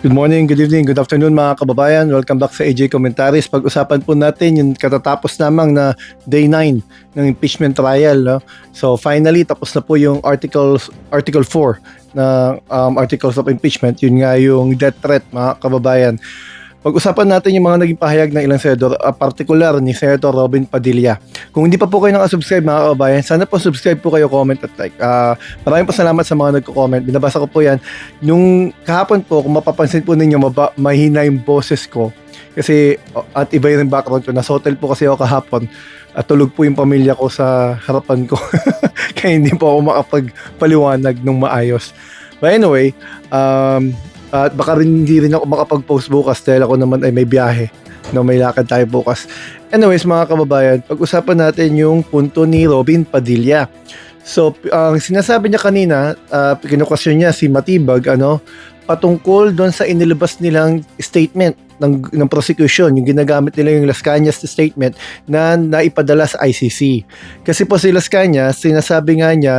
Good morning, good evening, good afternoon mga kababayan. Welcome back sa AJ Commentaries. Pag-usapan po natin yung katatapos namang na day 9 ng impeachment trial. No? So finally, tapos na po yung Article 4 na Articles of Impeachment. Yun nga yung death threat mga kababayan. Pag-usapan natin yung mga naging pahayag ng ilang senador, particular ni Senator Robin Padilla. Kung hindi pa po kayo nakasubscribe mga kababayan, sana po subscribe po kayo, comment at like. Maraming pasalamat sa mga nagko-comment. Binabasa ko po yan. Nung kahapon po, kung mapapansin po ninyo, mahina yung boses ko. Kasi, at iba yung background ko. Nasa hotel po kasi ako kahapon. At tulog po yung pamilya ko sa harapan ko. Kaya hindi po ako makapagpaliwanag ng maayos. But anyway, at baka rin hindi rin ako makapag-post bukas dahil ako naman ay may biyahe. No, may lakad tayo bukas. Anyways, mga kababayan, pag-usapan natin yung punto ni Robin Padilla. So, ang sinasabi niya kanina, kinukasyon niya si Matibag, patungkol doon sa inilabas nilang statement ng prosecution, yung ginagamit nila yung Las Cañas statement na naipadala sa ICC. Kasi po si Las Cañas, sinasabi nga niya,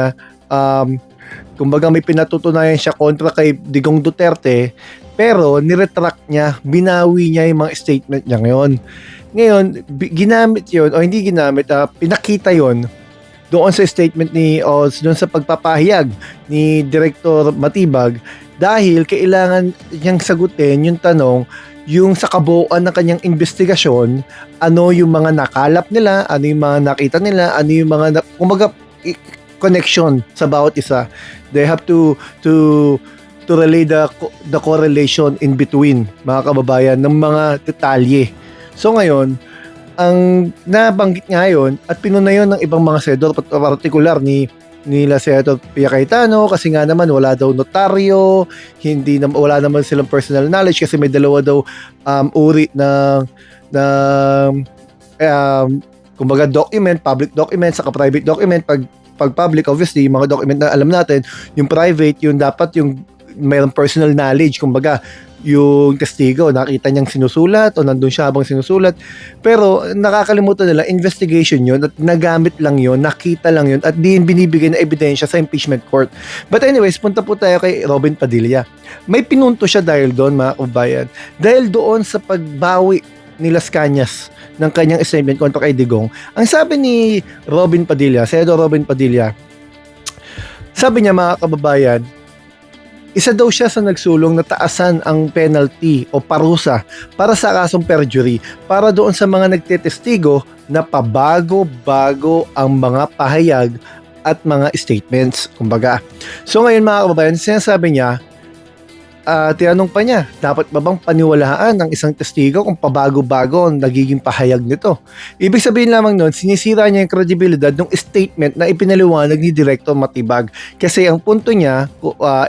kumbaga may pinatutunayan siya kontra kay Digong Duterte, pero niretract niya, binawi niya yung mga statement niya ngayon ginamit yun, o hindi ginamit, pinakita yun doon sa statement doon sa pagpapahayag ni Director Matibag, dahil kailangan niyang sagutin yung tanong, yung sa kabuuan ng kanyang investigasyon, ano yung mga nakalap nila, ano yung mga nakita nila, ano yung mga kumbaga connection sa bawat isa. They have to relay the correlation in between, mga kababayan, ng mga detalye. So ngayon, ang nabanggit nga yun at pinunayon ng ibang mga senador, particular nila Senator Pia Cayetano, kasi nga naman wala daw notaryo, wala naman silang personal knowledge kasi may dalawa daw uri ng kumbaga document, public document saka private document. Pag public, obviously, yung mga document na alam natin, yung private, yung dapat yung mayroong personal knowledge, kumbaga, yung testigo, nakita niyang sinusulat o nandun siya habang sinusulat. Pero nakakalimutan nila, investigation yun at nagamit lang yun, nakita lang yun at di binibigay na ebidensya sa impeachment court. But anyways, punta po tayo kay Robin Padilla. May pinunto siya dahil doon, mga kabayan. Dahil doon sa pagbawi ni Las Cañas ng kanyang statement kontra kay Digong. Ang sabi ni Robin Padilla, Senator Robin Padilla, sabi niya, mga kababayan, isa daw siya sa nagsulong na taasan ang penalty o parusa para sa kasong perjury para doon sa mga nagtetestigo na pabago-bago ang mga pahayag at mga statements, kumbaga. So ngayon, mga kababayan, sinasabi niya, tinanong pa niya, dapat ba bang paniwalaan ng isang testigo kung pabago-bago ang nagiging pahayag nito? Ibig sabihin lamang nun, sinisira niya yung kredibilidad ng statement na ipinaliwanag ni Director Matibag. Kasi ang punto niya,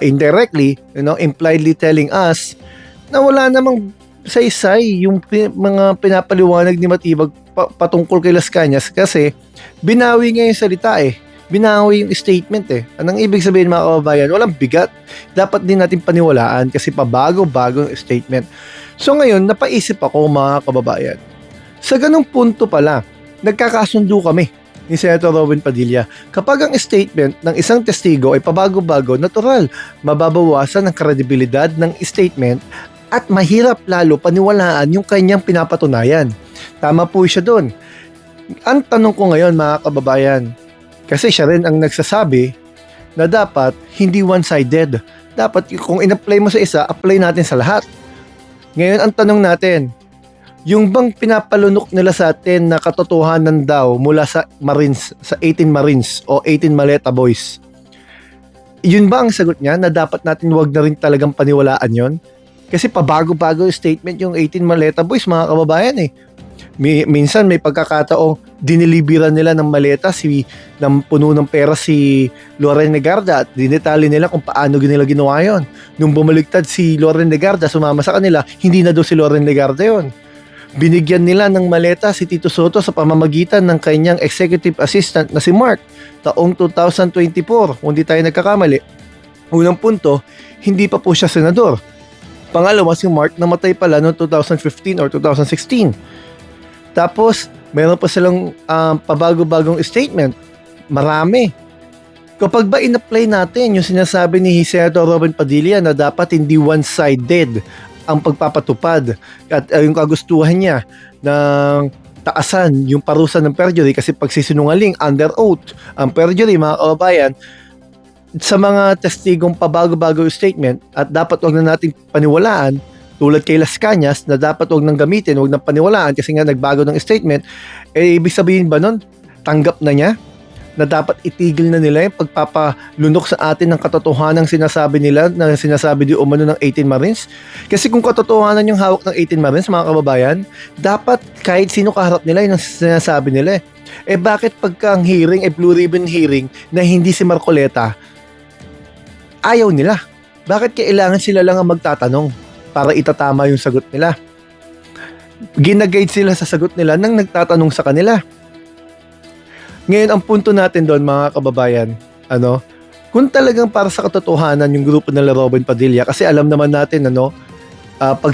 indirectly, impliedly telling us na wala namang saysay yung mga pinapaliwanag ni Matibag patungkol kay Las Cañas, kasi binawi nga yung salita binawi yung statement Anong ibig sabihin, mga kababayan? Walang bigat. Dapat din natin paniwalaan kasi pabago-bago yung statement. So ngayon, napaisip ako, mga kababayan. Sa ganung punto pala, nagkakasundo kami ni Senator Robin Padilla. Kapag ang statement ng isang testigo ay pabago-bago, natural, mababawasan ang kredibilidad ng statement at mahirap lalo paniwalaan yung kanyang pinapatunayan. Tama po siya doon. Ang tanong ko ngayon, mga kababayan, kasi siya rin ang nagsasabi na dapat hindi one-sided. Dapat kung in-apply mo sa isa, apply natin sa lahat. Ngayon, ang tanong natin, yung bang pinapalunok nila sa atin na katotohanan daw mula sa Marines, sa 18 Marines o 18 Maleta Boys, yun ba ang sagot niya na dapat natin wag na rin talagang paniwalaan yon? Kasi pabago-bago yung statement yung 18 Maleta Boys, mga kababayan Minsan may pagkakataong diniliberan nila ng maleta ng puno ng pera si Loren Legarda at dinetali nila kung paano nila ginawa yun. Nung bumaligtad si Loren Legarda, sumama sa kanila, hindi na daw si Loren Legarda yun. Binigyan nila ng maleta si Tito Soto sa pamamagitan ng kanyang executive assistant na si Mark taong 2024, kung di tayo nagkakamali. Unang punto, hindi pa po siya senador. Pangalawa, si Mark namatay pala noong 2015 or 2016. Tapos, meron pa silang pabago-bagong statement. Marami. Kapag ba in-apply natin yung sinasabi ni Senator Robin Padilla na dapat hindi one-sided ang pagpapatupad at yung kagustuhan niya ng taasan yung parusa ng perjury kasi pagsisinungaling under oath ang perjury mga kababayan sa mga testigong pabago-bago yung statement at dapat wag na nating paniwalaan tulad kay Las Cañas na dapat wag nang gamitin, wag nang paniwalaan kasi nga nagbago ng statement, eh ibig sabihin ba nun, tanggap na niya na dapat itigil na nila yung pagpapalunok sa atin ng katotohanan ng sinasabi nila, na sinasabi di umano ng 18 Marines. Kasi kung katotohanan yung hawak ng 18 Marines, mga kababayan, dapat kahit sino kaharap nila, yun ang sinasabi nila eh. Eh bakit pagka ang hearing, blue ribbon hearing, na hindi si Marcoleta, ayaw nila? Bakit kailangan sila lang ang magtatanong para itatama yung sagot nila? Ginaguide sila sa sagot nila nang nagtatanong sa kanila. Ngayon, ang punto natin doon mga kababayan, kung talagang para sa katotohanan yung grupo nila Robin Padilla, kasi alam naman natin, pag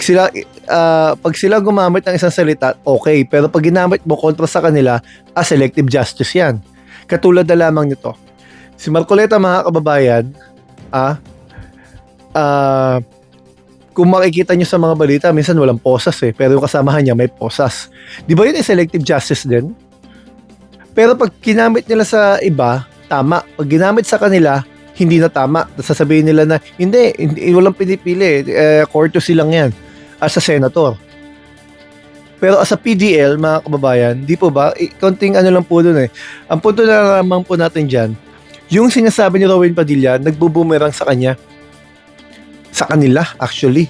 sila gumamit ng isang salita, okay, pero pag ginamit mo kontra sa kanila, selective justice yan. Katulad na lamang nito. Si Marcoleta mga kababayan, kung makikita nyo sa mga balita, minsan walang posas pero yung kasamahan niya may posas. Di ba yun ay selective justice din? Pero pag ginamit nila sa iba, tama. Pag ginamit sa kanila, hindi na tama. Sasabihin nila na, hindi walang pinipili. Courtesy lang yan. As a senator. Pero as a PDL, mga kababayan, di po ba? Konting lang po dun Ang punto na naman po natin dyan, yung sinasabi ni Robin Padilla, nagbubumerang sa kanya. Sa kanila, actually.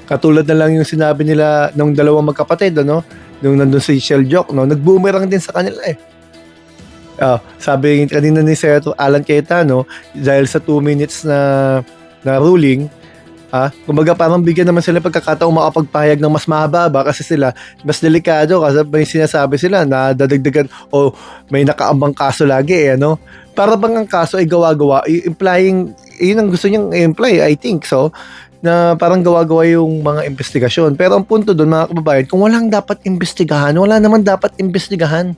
Katulad na lang yung sinabi nila ng dalawang magkapatid, nung nandun si Shell Jock, nagbumerang din sa kanila sabi kanina ni Senator Alan Cayetano, dahil sa 2 minutes na ruling, kumbaga parang bigyan naman sila pagkakataong makapagpahayag ng mas mahaba kasi sila mas delikado kasi may sinasabi sila na dadagdagan o may nakaambang kaso lagi para bang ang kaso ay gawa-gawa, implying yun ang gusto niyang imply, I think so, na parang gawa-gawa yung mga investigasyon. Pero ang punto doon mga kababayan, kung walang dapat investigahan, wala naman dapat investigahan.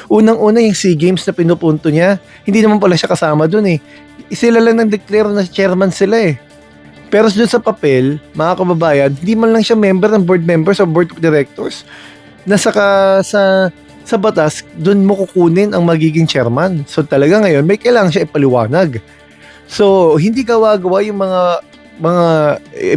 Unang-una yung SEA Games na pinupunto niya, hindi naman pala siya kasama doon Sila lang nag-declare na chairman sila Pero doon sa papel, mga kababayan, hindi man lang siya member ng board members o board of directors. Sa batas, doon mo kukunin ang magiging chairman. So talaga ngayon, may kailangan siya ipaliwanag. So, hindi gawa-gawa yung mga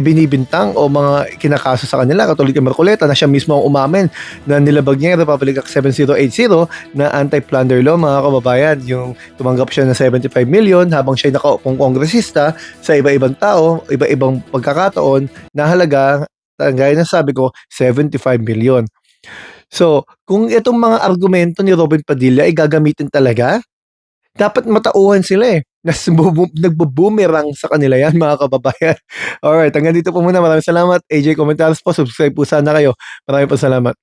binibintang o mga kinakaso sa kanila katulad kay Marcoleta na siya mismo ang umamin na nilabag niya yung Republic Act 7080 na anti-plunder law mga kababayan, yung tumanggap siya ng 75 million habang siya nakaupong kongresista sa iba-ibang tao, iba-ibang pagkakataon na halaga, gaya ng sabi ko, 75 million. So, kung itong mga argumento ni Robin Padilla ay gagamitin talaga, dapat matauhan sila nagbo-boomerang sa kanila yan mga kababayan. Alright, hanggang dito po muna. Maraming salamat. AJ Comentaries po. Subscribe po sana kayo. Maraming po salamat.